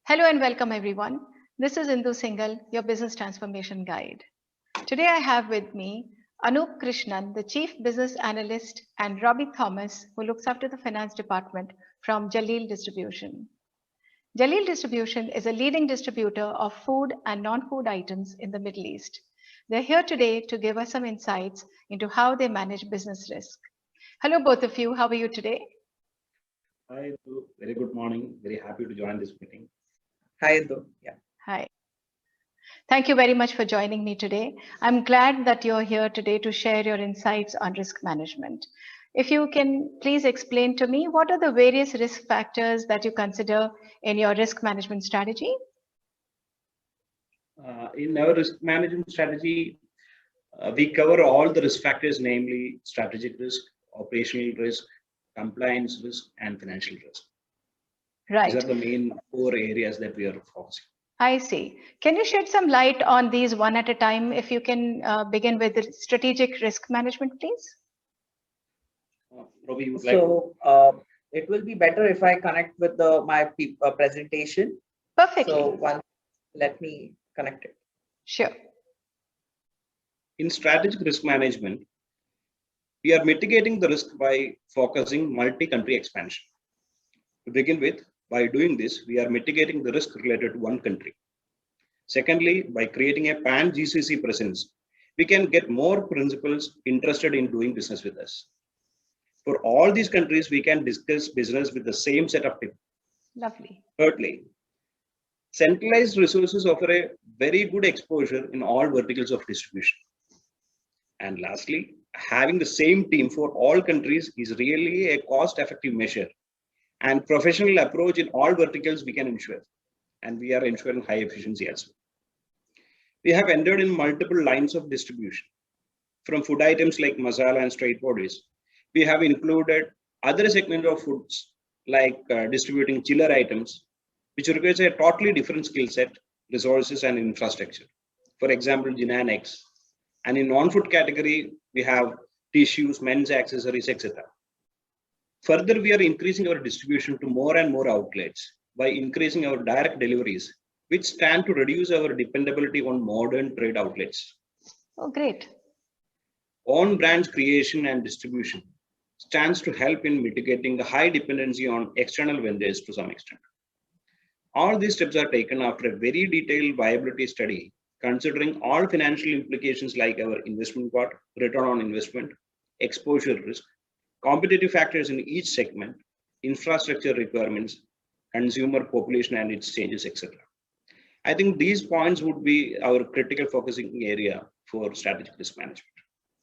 Hello and welcome everyone. This is Indu Singhal, your business transformation guide. Today I have with me Anup Krishnan, the Chief Business Analyst, and Robbie Thomas, who looks after the finance department from Jaleel Distribution. Jaleel Distribution is a leading distributor of food and non-food items in the Middle East. They're here today to give us some insights into how they manage business risk. Hello both of you, how are you today? Hi, Indu. Very good morning. Very happy to join this meeting. Hi, Indu. Yeah. Hi. Thank you very much for joining me today. I'm glad that you're here today to share your insights on risk management. If you can please explain to me what are the various risk factors that you consider in your risk management strategy? In our risk management strategy, we cover all the risk factors, namely strategic risk, operational risk, compliance risk, and financial risk. Right. These are the main 4 areas that we are focusing. I see. Can you shed some light on these one at a time? If you can begin with the strategic risk management, please. Robbie, you would It will be better if I connect with my presentation. Perfectly. So let me connect it. Sure. In strategic risk management, we are mitigating the risk by focusing multi-country expansion. To begin with, by doing this, we are mitigating the risk related to one country. Secondly, by creating a pan-GCC presence, we can get more principals interested in doing business with us. For all these countries, we can discuss business with the same set of people. Lovely. Thirdly, centralized resources offer a very good exposure in all verticals of distribution. And lastly, having the same team for all countries is really a cost-effective measure. And professional approach in all verticals we can ensure. And we are ensuring high efficiency as well. We have entered in multiple lines of distribution. From food items like masala and straight bodies, we have included other segments of foods like distributing chiller items, which requires a totally different skill set, resources, and infrastructure. For example, gin and eggs. And in non-food category, we have tissues, men's accessories, etc. Further, we are increasing our distribution to more and more outlets by increasing our direct deliveries, which stand to reduce our dependability on modern trade outlets. Oh, great. Own brands creation and distribution stands to help in mitigating the high dependency on external vendors to some extent. All these steps are taken after a very detailed viability study, considering all financial implications like our investment part, return on investment, exposure risk, competitive factors in each segment, infrastructure requirements, consumer population and its changes, etc. I think these points would be our critical focusing area for strategic risk management.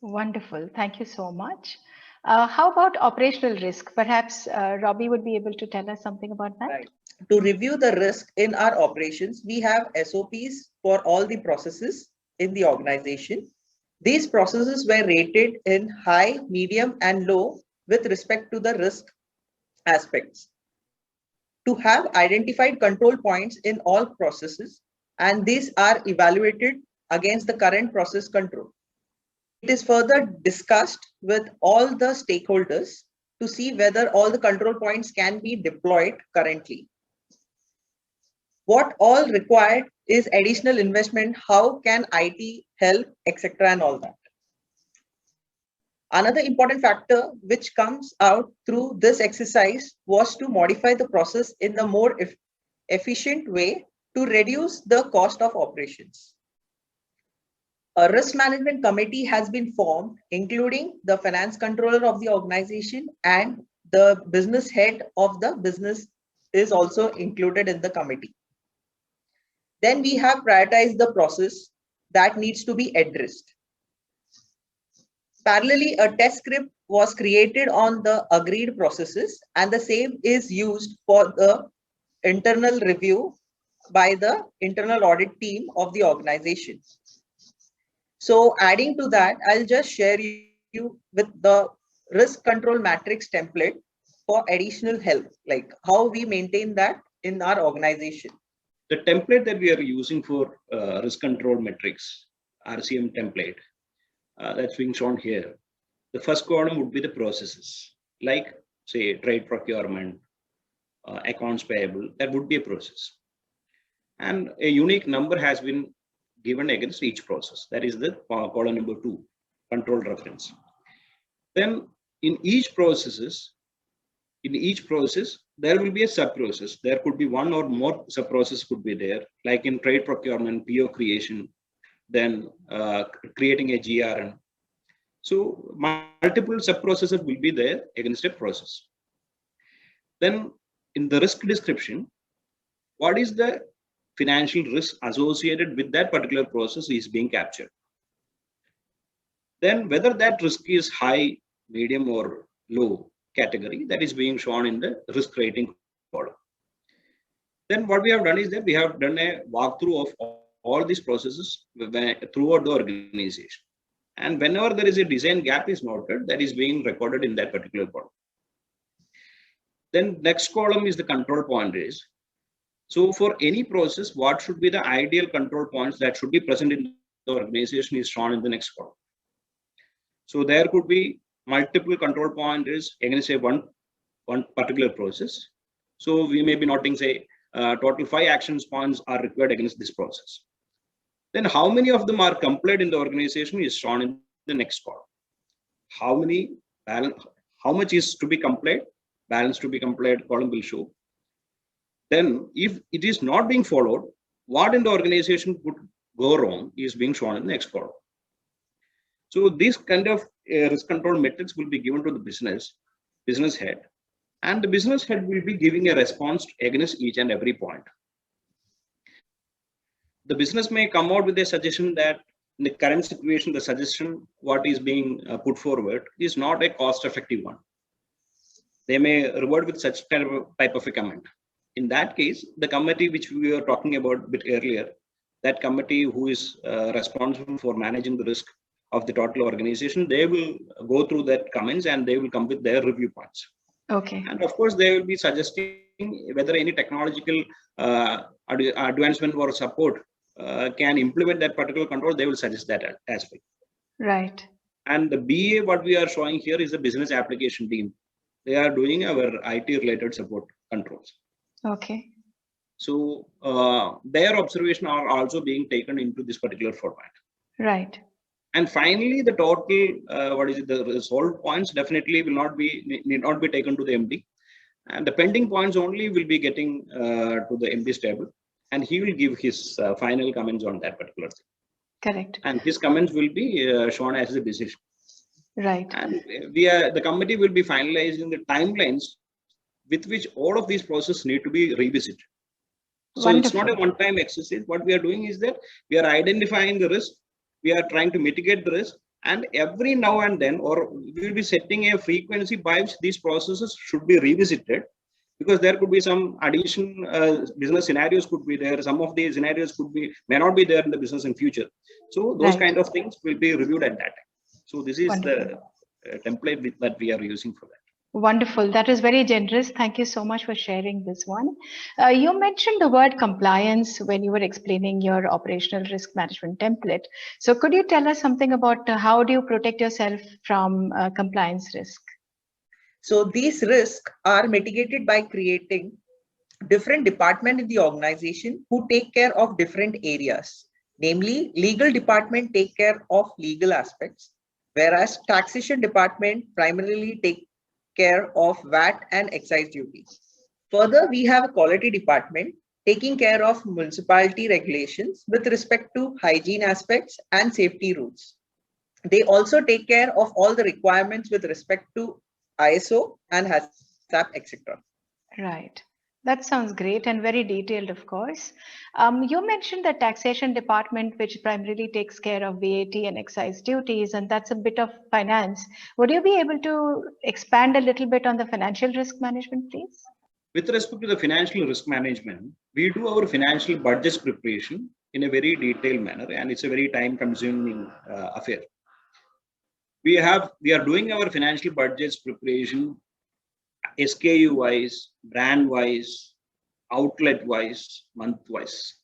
Wonderful. Thank you so much. How about operational risk? Perhaps Robbie would be able to tell us something about that. Right. To review the risk in our operations, we have SOPs for all the processes in the organization. These processes were rated in high, medium, and low with respect to the risk aspects. To have identified control points in all processes, and these are evaluated against the current process control. It is further discussed with all the stakeholders to see whether all the control points can be deployed currently. What all required is additional investment, how can IT help, etc. and all that. Another important factor which comes out through this exercise was to modify the process in the more efficient way to reduce the cost of operations. A risk management committee has been formed, including the finance controller of the organization and the business head of the business is also included in the committee. Then we have prioritized the process that needs to be addressed. Parallelly, a test script was created on the agreed processes and the same is used for the internal review by the internal audit team of the organization. So adding to that, I'll just share you with the risk control matrix template for additional help, like how we maintain that in our organization. The template that we are using for risk control metrics, RCM template, that's being shown here. The first column would be the processes, like say trade procurement, accounts payable, that would be a process. and a unique number has been given against each process. That is the column number 2, control reference. Then in each process, there will be a sub-process. There could be one or more sub-process could be there, like in trade procurement, PO creation, then creating a GRN. So multiple sub-processes will be there against a process. Then in the risk description, what is the financial risk associated with that particular process is being captured. Then whether that risk is high, medium or low category, that is being shown in the risk rating column. Then what we have done is that we have done a walkthrough of all these processes throughout the organization. And whenever there is a design gap is noted, that is being recorded in that particular column. Then next column is the control point is. So for any process, what should be the ideal control points that should be present in the organization is shown in the next column. So there could be multiple control points against say one particular process. So we may be noting say total 5 action points are required against this process. Then how many of them are complied in the organization is shown in the next column. How much is to be complied, balance to be complied column will show. Then if it is not being followed, what in the organization could go wrong is being shown in the next column. So this kind of risk control metrics will be given to the business head, and the business head will be giving a response against each and every point. The business may come out with a suggestion that in the current situation, the suggestion what is being put forward is not a cost-effective one. They may revert with such type of a comment. In that case, the committee which we were talking about a bit earlier, that committee who is responsible for managing the risk of the total organization, they will go through that comments and they will come with their review points. Okay. And of course, they will be suggesting whether any technological advancement or support can implement that particular control. They will suggest that as well. Right. And the BA, what we are showing here is the business application team. They are doing our IT related support controls. Okay. So their observation are also being taken into this particular format. Right. And finally, the total, the resolved points definitely need not be taken to the MD. And the pending points only will be getting to the MD's table. And he will give his final comments on that particular thing. Correct. And his comments will be shown as the decision. Right. And the committee will be finalizing the timelines with which all of these processes need to be revisited. So Wonderful. It's not a one-time exercise. What we are doing is that we are identifying the risk. We are trying to mitigate the risk, and every now and then, or we will be setting a frequency by which these processes should be revisited, because there could be some additional business scenarios could be there. Some of these scenarios may not be there in the business in future. So those kind of things will be reviewed at that time. So this is Wonderful. The template that we are using for that. Wonderful. That is very generous. Thank you so much for sharing this one. You mentioned the word compliance when you were explaining your operational risk management template. So could you tell us something about how do you protect yourself from compliance risk? So these risks are mitigated by creating different departments in the organization who take care of different areas. Namely, legal department take care of legal aspects, whereas taxation department primarily take care of VAT and excise duties. Further, we have a quality department taking care of municipality regulations with respect to hygiene aspects and safety rules. They also take care of all the requirements with respect to ISO and HACCP, etc. Right. That sounds great and very detailed, of course. You mentioned the taxation department, which primarily takes care of VAT and excise duties, and that's a bit of finance. Would you be able to expand a little bit on the financial risk management, please? With respect to the financial risk management, we do our financial budgets preparation in a very detailed manner, and it's a very time-consuming affair. We are doing our financial budgets preparation SKU wise, brand wise, outlet wise, month wise,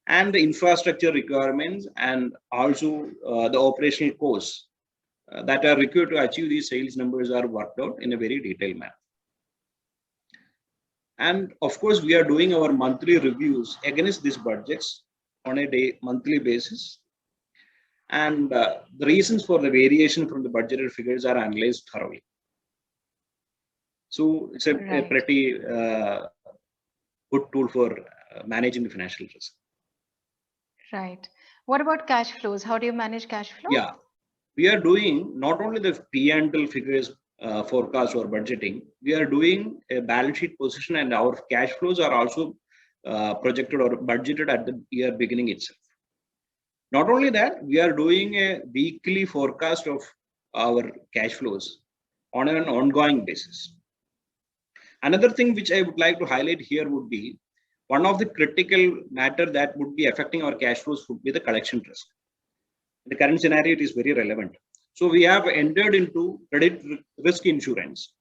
and the infrastructure requirements, and also the operational costs that are required to achieve these sales numbers are worked out in a very detailed manner. And of course, we are doing our monthly reviews against these budgets on a monthly basis. And the reasons for the variation from the budgeted figures are analyzed thoroughly. So it's a pretty good tool for managing the financial risk. Right. What about cash flows? How do you manage cash flow? Yeah, we are doing not only the P&L figures forecast or budgeting, we are doing a balance sheet position, and our cash flows are also projected or budgeted at the year beginning itself. Not only that, we are doing a weekly forecast of our cash flows on an ongoing basis. Another thing which I would like to highlight here would be one of the critical matter that would be affecting our cash flows would be the collection risk. In the current scenario, it is very relevant. So we have entered into credit risk insurance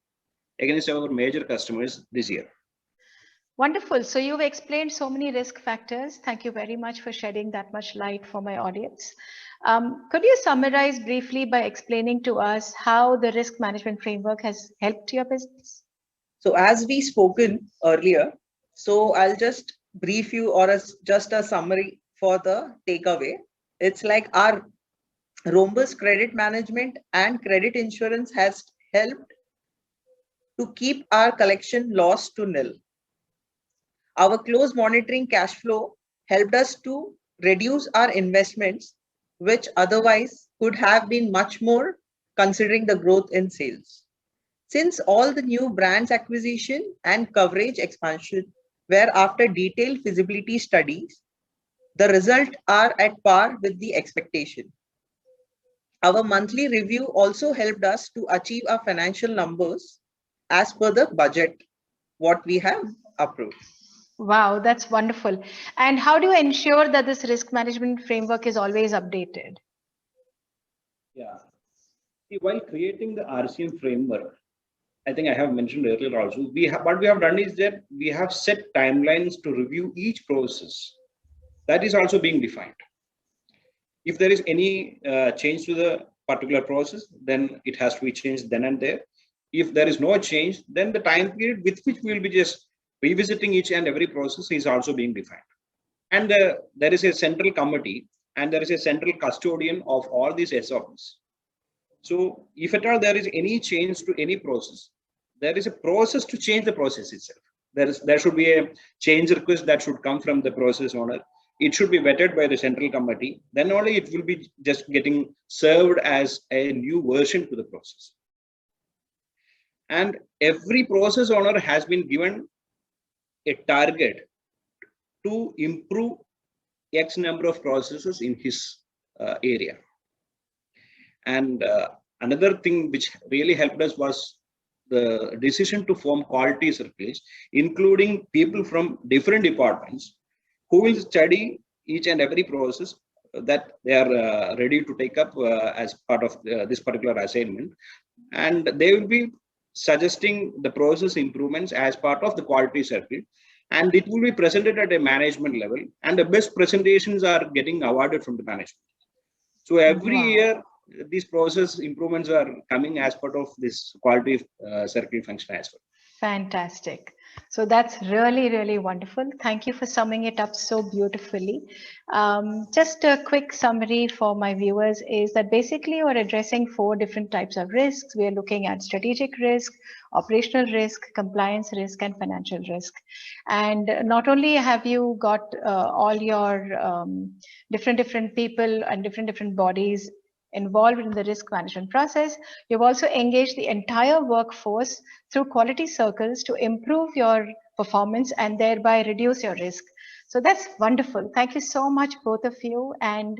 against our major customers this year. Wonderful. So you've explained so many risk factors. Thank you very much for shedding that much light for my audience. Could you summarize briefly by explaining to us how the risk management framework has helped your business? So as we spoken earlier, so I'll just brief you or just a summary for the takeaway. It's like our robust credit management and credit insurance has helped to keep our collection loss to nil. Our close monitoring cash flow helped us to reduce our investments, which otherwise could have been much more considering the growth in sales. Since all the new brands acquisition and coverage expansion were after detailed feasibility studies, the results are at par with the expectation. Our monthly review also helped us to achieve our financial numbers as per the budget, what we have approved. Wow, that's wonderful. And how do you ensure that this risk management framework is always updated? Yeah. See, while creating the RCM framework, I think I have mentioned earlier also, what we have done is that we have set timelines to review each process. That is also being defined. If there is any change to the particular process, then it has to be changed then and there. If there is no change, then the time period with which we will be just revisiting each and every process is also being defined. And there is a central committee and there is a central custodian of all these SOPs. So if at all there is any change to any process, there is a process to change the process itself. There should be a change request that should come from the process owner. It should be vetted by the central committee. Then only it will be just getting served as a new version to the process. And every process owner has been given a target to improve X number of processes in his area. And another thing which really helped us was the decision to form quality circles, including people from different departments who will study each and every process that they are ready to take up as part of this particular assignment. And they will be suggesting the process improvements as part of the quality circle. And it will be presented at a management level. And the best presentations are getting awarded from the management. So every year, these process improvements are coming as part of this quality circle function as well. Fantastic. So that's really, really wonderful. Thank you for summing it up so beautifully. Just a quick summary for my viewers is that basically we're addressing 4 different types of risks. We are looking at strategic risk, operational risk, compliance risk, and financial risk. And not only have you got all your different people and different bodies involved in the risk management process, you've also engaged the entire workforce through quality circles to improve your performance and thereby reduce your risk. So that's wonderful. Thank you so much, both of you. And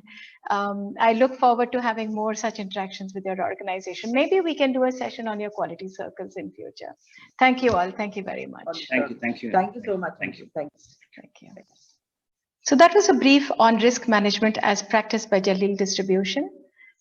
I look forward to having more such interactions with your organization. Maybe we can do a session on your quality circles in future. Thank you all. Thank you very much. Thank you. Thank you. Thank you so much. Thank you. Thank you. So that was a brief on risk management as practiced by Jaleel Distribution.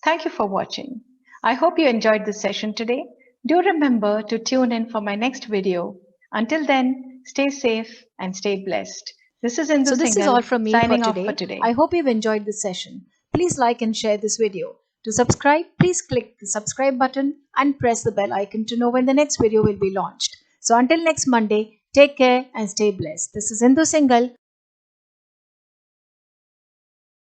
Thank you for watching. I hope you enjoyed this session today. Do remember to tune in for my next video. Until then, stay safe and stay blessed. This is Indu So this Singhal, is all from me signing for off today. for today. I hope you've enjoyed this session. Please like and share this video. To subscribe, please click the subscribe button and press the bell icon to know when the next video will be launched. So until next Monday, Take care and stay blessed. This is Indu Singhal